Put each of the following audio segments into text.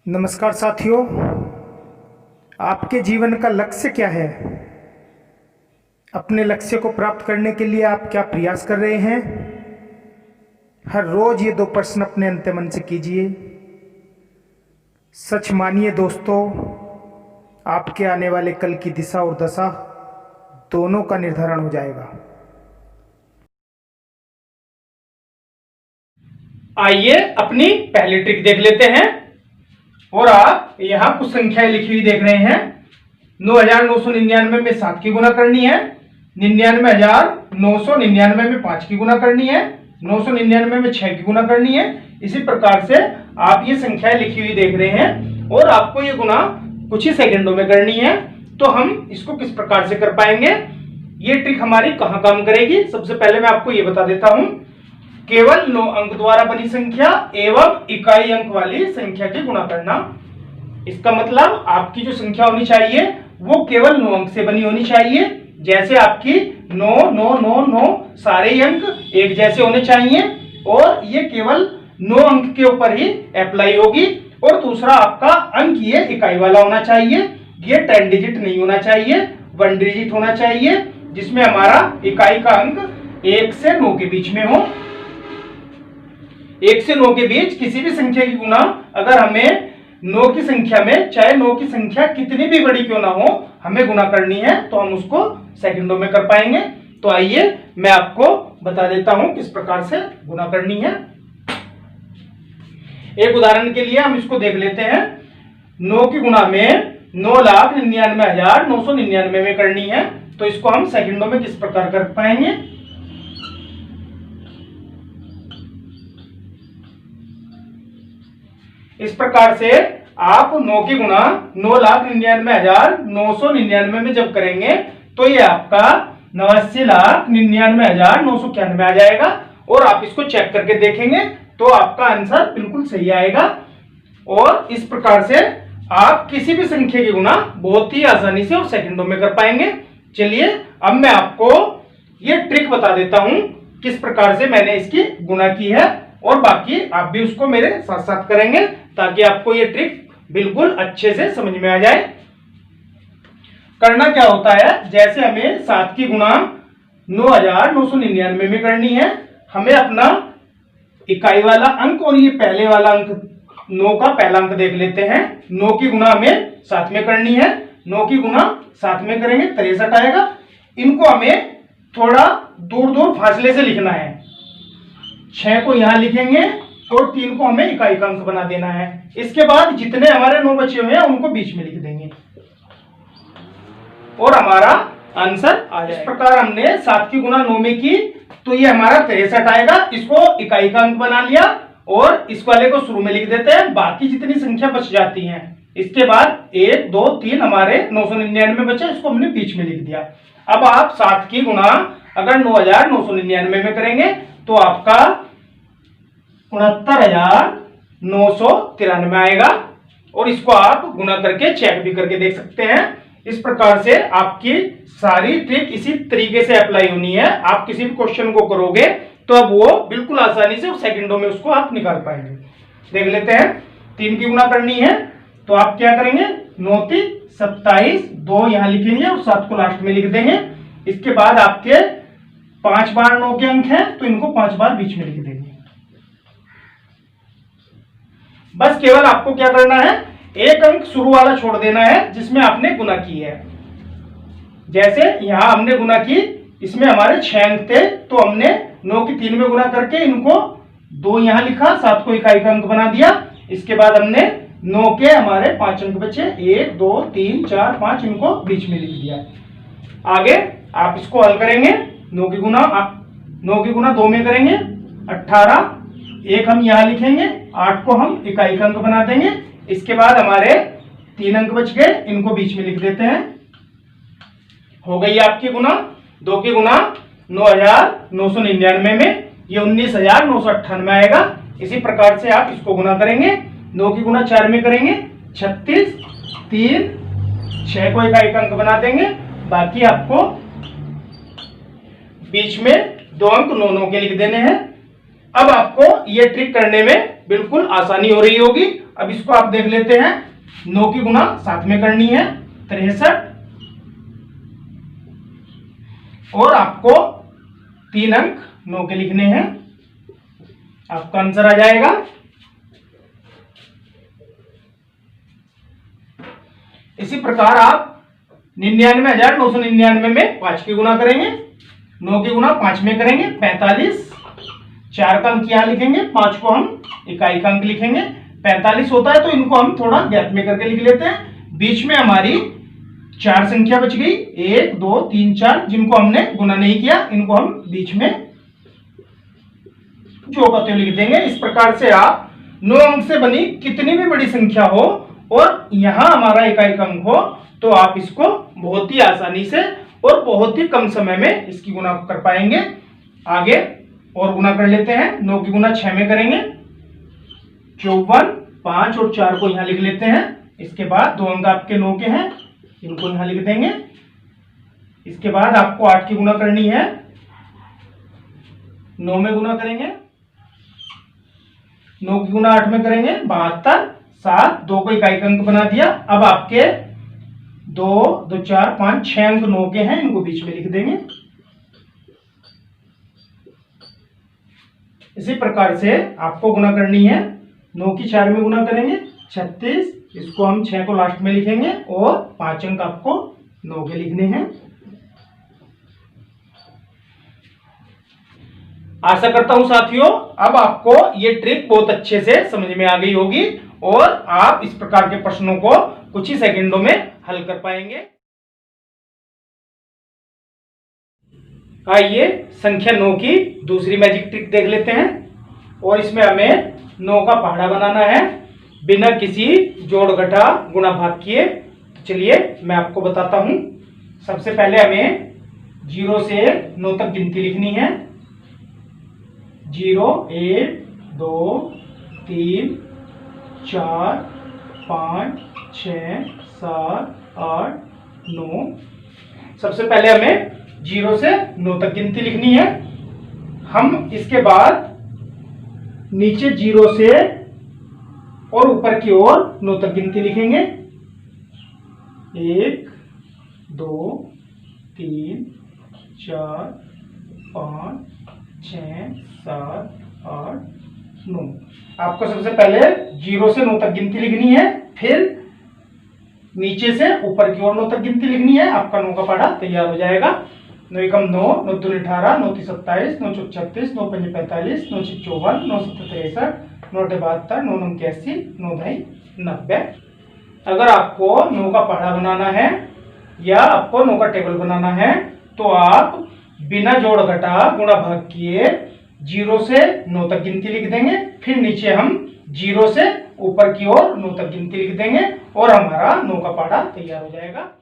नमस्कार साथियों, आपके जीवन का लक्ष्य क्या है? अपने लक्ष्य को प्राप्त करने के लिए आप क्या प्रयास कर रहे हैं? हर रोज ये 2 प्रश्न अपने अंतर्मन से कीजिए। सच मानिए दोस्तों, आपके आने वाले कल की दिशा और दशा दोनों का निर्धारण हो जाएगा। आइए अपनी पहली ट्रिक देख लेते हैं। और आप यहां कुछ संख्याएं लिखी हुई देख रहे हैं। 9999 में 7 की गुना करनी है, 99,999 में 5 की गुना करनी है, 999 में 6 की गुना करनी है। इसी प्रकार से आप ये संख्याएं लिखी हुई देख रहे हैं और आपको ये गुना कुछ ही सेकंडों में करनी है। तो हम इसको किस प्रकार से कर पाएंगे, ये ट्रिक हमारी कहां काम करेगी? सबसे पहले मैं आपको ये बता देता हूं। केवल 9 अंक द्वारा बनी संख्या एवं इकाई अंक वाली संख्या की गुणा करना। इसका मतलब आपकी जो संख्या होनी चाहिए वो केवल 9 अंक से बनी होनी चाहिए। जैसे आपकी 9 9 9 9 सारे अंक एक जैसे होने चाहिए और ये केवल 9 अंक के ऊपर ही अप्लाई होगी। और दूसरा आपका अंक ये इकाई वाला होना चाहिए, ये 10 डिजिट नहीं होना चाहिए, 1 डिजिट होना चाहिए, जिसमें हमारा इकाई का अंक 1 से 9 के बीच में हो। 1 से 9 के बीच किसी भी संख्या की गुना अगर हमें 9 की संख्या में, चाहे 9 की संख्या कितनी भी बड़ी क्यों ना हो, हमें गुना करनी है तो हम उसको सेकंडों में कर पाएंगे। तो आइए मैं आपको बता देता हूं किस प्रकार से गुना करनी है। एक उदाहरण के लिए हम इसको देख लेते हैं। 9 की गुना में 9,99,999 में करनी है, तो इसको हम सेकंडों में किस प्रकार कर पाएंगे। इस प्रकार से आप 9 की गुना 9,99,999 में जब करेंगे तो ये आपका 89,99,991 आ जाएगा। और आप इसको चेक करके देखेंगे तो आपका आंसर बिल्कुल सही आएगा। और इस प्रकार से आप किसी भी संख्या की गुना बहुत ही आसानी से और सेकंडों में कर पाएंगे। चलिए अब मैं आपको ये ट्रिक बता देता हूं किस प्रकार से मैंने इसकी गुना की है, और बाकी आप भी उसको मेरे साथ साथ करेंगे ताकि आपको ये ट्रिक बिल्कुल अच्छे से समझ में आ जाए। करना क्या होता है, जैसे हमें 7 की गुना 9,999 में करनी है, हमें अपना इकाई वाला अंक और ये पहले वाला अंक 9 का पहला अंक देख लेते हैं। 9 की गुना हमें 7 में करनी है, 9 की गुना 7 में करेंगे 63 आएगा। इनको हमें थोड़ा दूर दूर फासले से लिखना है। 6 को यहां लिखेंगे और 3 को हमें इकाई का अंक बना देना है। इसके बाद जितने हमारे 9 बचे हुए हैं उनको बीच में लिख देंगे और हमारा आंसर आ जाएगा। इस प्रकार हमने 7 की गुना 9 में की तो ये हमारा 63 आएगा। इसको इकाई का अंक बना लिया और इस वाले को शुरू में लिख देते हैं। बाकी जितनी संख्या बच जाती हैं, इसके बाद 1 2 3 हमारे 999 बचे, इसको हमने बीच में लिख दिया। अब आप 7 की गुना अगर 9,999 में करेंगे तो आपका 69,993 आएगा। और इसको आप गुना करके चेक भी करके देख सकते हैं। इस प्रकार से आपकी सारी ट्रिक इसी तरीके से अप्लाई होनी है। आप किसी भी क्वेश्चन को करोगे तो अब वो बिल्कुल आसानी से सेकंडों में उसको आप निकाल पाएंगे। देख लेते हैं। 3 की गुना करनी है तो आप क्या करेंगे, 9 3 27, 2 यहां लिखेंगे और 7 को लास्ट में लिख देंगे। इसके बाद आपके 5 बार 9 के अंक हैं तो इनको 5 बार बीच में लिख देंगे। बस केवल आपको क्या करना है, एक अंक शुरू वाला छोड़ देना है जिसमें आपने गुना की है। जैसे यहां हमने गुना की, इसमें हमारे 6 अंक थे तो हमने 9 की 3 में गुना करके इनको 2 यहां लिखा, 7 को इकाई का अंक बना दिया। इसके बाद हमने 9 के हमारे 5 अंक बचे, 1 2 3 4 5, इनको बीच में लिख दिया। आगे आप इसको हल करेंगे। 9 की गुना 2 में करेंगे 18, 1 हम यहां लिखेंगे, 8 को हम इकाई का अंक बना देंगे। इसके बाद हमारे 3 अंक बच गए, इनको बीच में लिख देते हैं। हो गई आपकी गुना। 2 की गुना 9,999 में ये 19,998 आएगा। इसी प्रकार से आप इसको गुना करेंगे। 9 की गुना 4 में करेंगे 36, 3 6 को इकाई का अंक बना देंगे। बाकी आपको बीच में 2 अंक 9 9 के लिख देने हैं। अब आपको ये ट्रिक करने में बिल्कुल आसानी हो रही होगी। अब इसको आप देख लेते हैं। 9 की गुना 7 में करनी है 63, और आपको 3 अंक 9 के लिखने हैं। आपका आंसर आ जाएगा। इसी प्रकार आप 99,999 में 5 की गुना करेंगे। 9 की गुना 5 में करेंगे 45, 4 का अंक यहां लिखेंगे, 5 को हम इकाई का अंक लिखेंगे। 45 होता है तो इनको हम थोड़ा गैप में करके लिख लेते हैं। बीच में हमारी 4 संख्या बच गई, 1 2 3 4, जिनको हमने गुना नहीं किया, इनको हम बीच में जो का लिख देंगे। इस प्रकार से आप 9 अंक से बनी कितनी भी बड़ी संख्या हो और यहां हमारा इकाई का अंक हो तो आप इसको बहुत ही आसानी से और बहुत ही कम समय में इसकी गुना कर पाएंगे। आगे और गुना कर लेते हैं। 9 की गुना 6 में करेंगे 54, 5 और 4 को यहां लिख लेते हैं। इसके बाद 2 अंक आपके 9 के हैं, इनको यहां लिख देंगे। इसके बाद आपको 8 की गुना करनी है। 9 में गुना करेंगे, 9 की गुना 8 में करेंगे 72, 7, 2 को इकाई का अंक बना दिया। अब आपके 2 2 4 5 6 अंक 9 के हैं, इनको बीच में लिख देंगे। इसी प्रकार से आपको गुना करनी है। 9 की 4 में गुना करेंगे 36, इसको हम 6 को लास्ट में लिखेंगे और 5 अंक आपको 9 के लिखने हैं। आशा करता हूं साथियों अब आपको ये ट्रिक बहुत अच्छे से समझ में आ गई होगी और आप इस प्रकार के प्रश्नों को कुछ ही सेकंडों में हल कर पाएंगे। आइए संख्या 9 की दूसरी मैजिक ट्रिक देख लेते हैं और इसमें हमें 9 का पहाड़ा बनाना है बिना किसी जोड़ घटा गुणा भाग किए। तो चलिए मैं आपको बताता हूं। सबसे पहले हमें 0 से 9 तक गिनती लिखनी है। 0 1 2 3 4 5 6 7 8 9। सबसे पहले हमें 0 से 9 तक गिनती लिखनी है। हम इसके बाद नीचे 0 से और ऊपर की ओर 9 तक गिनती लिखेंगे। 1 2 3 4 5 6 7 8 9। आपको सबसे पहले 0 से 9 तक गिनती लिखनी है, फिर नीचे से ऊपर की ओर 9 तक गिनती लिखनी है। आपका 9 का पहाड़ा तैयार हो जाएगा। 9 एकम 9, 9 दूनी 18, 9 तीन 27, 9 चौक 36, 9 पंजे 45, 9 छह 54, 9 सत्तर 63, 9 अठे 72, 9 नौ 81, 9 ढाई 90। अगर आपको 9 का पहाड़ा बनाना है या आपको 9 का टेबल बनाना है तो आप बिना जोड़ घटा गुणा भाग किए 0 से 9 तक गिनती लिख देंगे, फिर नीचे हम 0 से ऊपर की ओर 9 तक गिनती लिख देंगे और हमारा 9 का पहाड़ा तैयार हो जाएगा।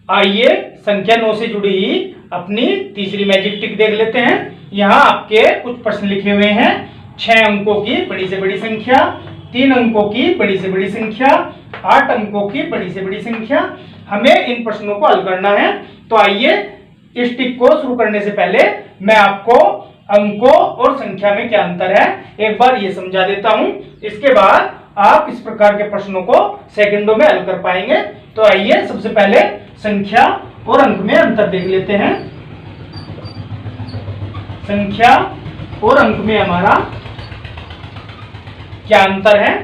आइए संख्या 9 से जुड़ी अपनी तीसरी मैजिक ट्रिक देख लेते हैं। यहाँ आपके कुछ प्रश्न लिखे हुए हैं। 6 अंकों की बड़ी से बड़ी संख्या, 3 अंकों की बड़ी से बड़ी संख्या, 8 अंकों की बड़ी से बड़ी संख्या। हमें इन प्रश्नों को हल करना है। तो आइए इस ट्रिक को शुरू करने से पहले मैं आपको अंकों और संख्या में क्या अंतर है एक बार ये समझा देता हूं। इसके बाद आप इस प्रकार के प्रश्नों को सेकंडों में हल कर पाएंगे। तो आइए सबसे पहले संख्या और अंक में अंतर देख लेते हैं। संख्या और अंक में हमारा क्या अंतर है।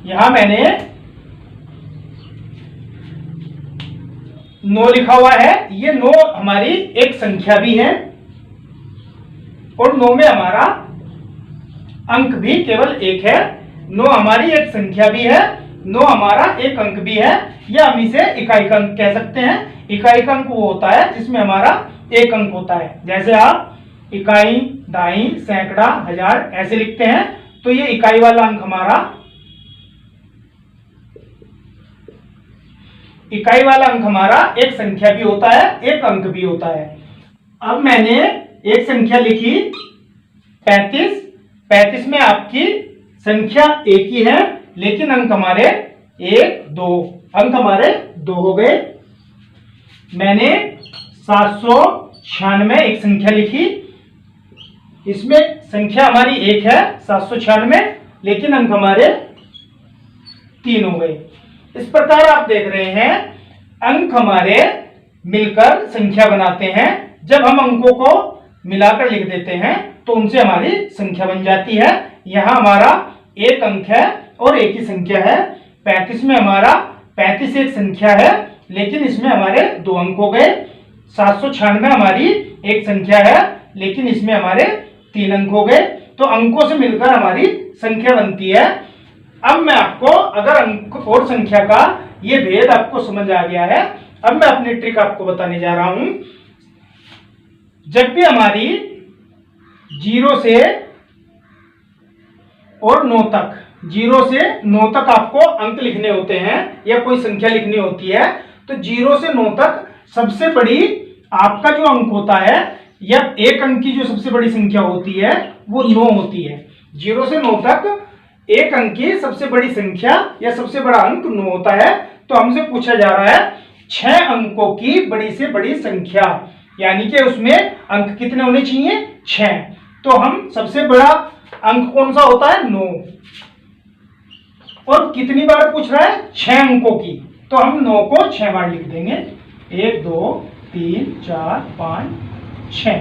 यहां मैंने 9 लिखा हुआ है। ये 9 हमारी एक संख्या भी है और 9 में हमारा अंक भी केवल एक है। 9 हमारी एक संख्या भी है, 9 हमारा एक अंक भी है, या हम इसे इकाई का अंक कह सकते हैं। इकाई का अंक वो होता है जिसमें हमारा एक अंक होता है। जैसे आप इकाई, दाई, सैकड़ा, हजार ऐसे लिखते हैं तो ये इकाई वाला अंक हमारा, इकाई वाला अंक हमारा एक संख्या भी होता है, एक अंक भी होता है। अब मैंने एक संख्या लिखी 35। 35 में आपकी संख्या एक ही है लेकिन अंक हमारे 1 2 अंक हमारे 2 हो गए। मैंने 796 एक संख्या लिखी इसमें संख्या हमारी 1 है 796, लेकिन अंक हमारे 3 हो गए। इस प्रकार आप देख रहे हैं अंक हमारे मिलकर संख्या बनाते हैं। जब हम अंकों को मिलाकर लिख देते हैं तो उनसे हमारी संख्या बन जाती है। यहाँ हमारा एक अंक है और एक ही संख्या है। 35 में हमारा 35 एक संख्या है, लेकिन इसमें हमारे 2 अंक हो गए। 796 हमारी एक संख्या है, लेकिन इसमें हमारे 3 अंक हो गए। तो अंकों से मिलकर हमारी संख्या बनती है। अब मैं आपको, अगर अंक और संख्या का ये भेद आपको समझ आ गया है, अब मैं अपनी ट्रिक आपको बताने जा रहा हूं। जब भी हमारी 0 से और 9 तक, 0 से 9 तक आपको अंक लिखने होते हैं या कोई संख्या लिखनी होती है, तो 0 से 9 तक सबसे बड़ी आपका जो अंक होता है या एक अंक की जो सबसे बड़ी संख्या होती है वो 9 होती है। 0 से 9 तक एक अंक की सबसे बड़ी संख्या या सबसे बड़ा अंक 9 होता है। तो हमसे पूछा जा रहा है 6 अंकों की बड़ी से बड़ी संख्या, यानी कि उसमें अंक कितने होने चाहिए? 6। तो हम सबसे बड़ा अंक कौन सा होता है? 9। और कितनी बार पूछ रहा है? 6 अंकों की। तो हम 9 को 6 बार लिख देंगे। 1 2 3 4 5 6।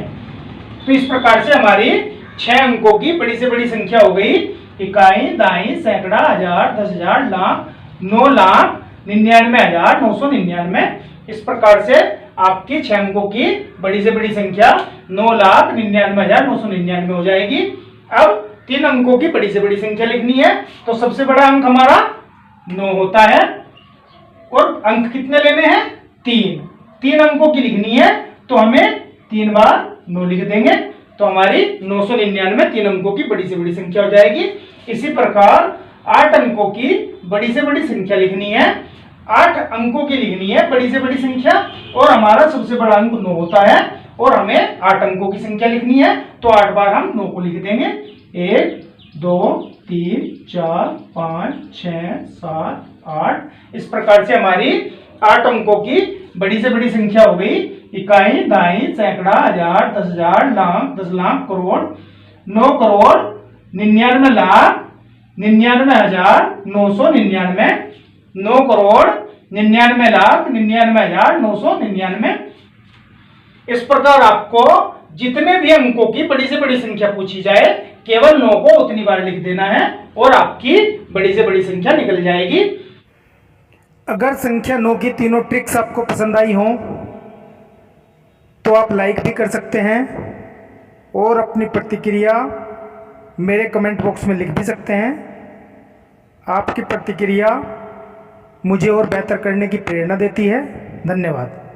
तो इस प्रकार से हमारी 6 अंकों की बड़ी से बड़ी संख्या हो गई। इकाई, दाई, सैकड़ा, हजार, 10,000, लाख, 9,99,999। इस प्रकार से आपकी 6 अंकों की बड़ी से बड़ी संख्या 9,99,999 हो जाएगी। अब 3 अंकों की बड़ी से बड़ी संख्या लिखनी है, तो सबसे बड़ा अंक हमारा 9 होता है। और अंक कितने लेने हैं? 3 अंकों की लिखनी है, तो हमें 3 बार 9 लिख देंगे। तो हमारी 999 3 अंकों की बड़ी से बड़ी संख्या हो जाएगी। इसी प्रकार 8 अंकों की बड़ी से बड़ी संख्या लिखनी है, 8 अंकों की लिखनी है बड़ी से बड़ी संख्या, और हमारा सबसे बड़ा अंक 9 होता है और हमें 8 अंकों की संख्या लिखनी है। तो 8 बार हम 9 को लिख देंगे। 1 2 3 4 5 6 7 8। इस प्रकार से हमारी 8 अंकों की बड़ी से बड़ी संख्या हो गई। इकाई, दाई, सैकड़ा, हजार, 10,000, लाख, 10 लाख, करोड़, 9,99,99,999, 9,99,99,999। इस प्रकार आपको जितने भी अंकों की बड़ी से बड़ी संख्या पूछी जाए, केवल 9 को उतनी बार लिख देना है और आपकी बड़ी से बड़ी संख्या निकल जाएगी। अगर संख्या 9 की तीनों ट्रिक्स आपको पसंद आई हों तो आप लाइक भी कर सकते हैं और अपनी प्रतिक्रिया मेरे कमेंट बॉक्स में लिख भी सकते हैं। आपकी प्रतिक्रिया मुझे और बेहतर करने की प्रेरणा देती है। धन्यवाद।